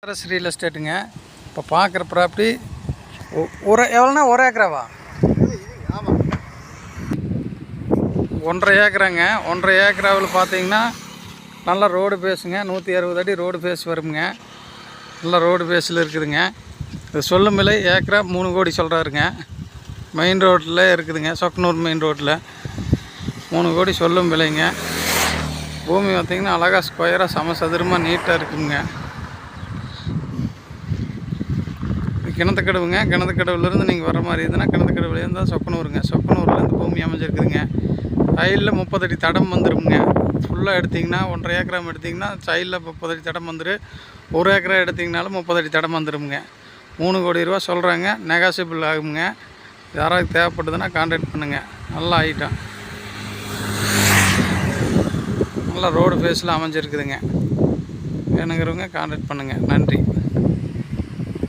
Plus real எஸ்டேட்டுங்க. இப்போ பார்க்குற property ஒரு எவ்வளோண்ணா? 1 ஏக்கராவா? 1.5 ஏக்கராங்க. 1.5 ஏக்கராவில் பார்த்தீங்கன்னா நல்லா ரோடு பேஸுங்க. 160 அடி ரோடு பேஸ் வருங்க. நல்லா ரோடு பேஸில் இருக்குதுங்க. இது சொல்லும் விலை ஏக்கரா 3 கோடி சொல்கிறாருங்க. மெயின் ரோட்டில் இருக்குதுங்க. சொக்கனூர் மெயின் ரோட்டில் 3 கோடி சொல்லும் விலைங்க. பூமி பார்த்திங்கன்னா அழகாக ஸ்கொயராக சமசதுரமாக நீட்டாக இருக்குங்க. கிணத்துக்கடவுங்க. கிணத்துக்கடவுலேருந்து நீங்கள் வர மாதிரி இருந்ததுன்னா கிணத்துக்கடவுலேருந்து தான் சொக்கனூருங்க. சொக்கனூர்லேருந்து பூமி அமைஞ்சிருக்குதுங்க. சைடில் 30 அடி தடம் வந்துடுங்க. ஃபுல்லாக எடுத்திங்கன்னா 1.5 ஏக்கரா எடுத்திங்கன்னா சைடில் 30 அடி தடம் வந்துடும். 1 ஏக்கரா எடுத்திங்கனாலும் 30 அடி தடம் வந்துடுங்க. 3 கோடி ரூபா சொல்கிறாங்க. நெகாசிபிள் ஆகுங்க. யாராவது தேவைப்படுதுன்னா கான்டாக்ட் பண்ணுங்கள். நல்லா ஐட்டம் நல்லா ரோடு ஃபேஸில் அமைஞ்சிருக்குதுங்க. வேணுங்கிறவங்க கான்டாக்ட் பண்ணுங்கள். நன்றி.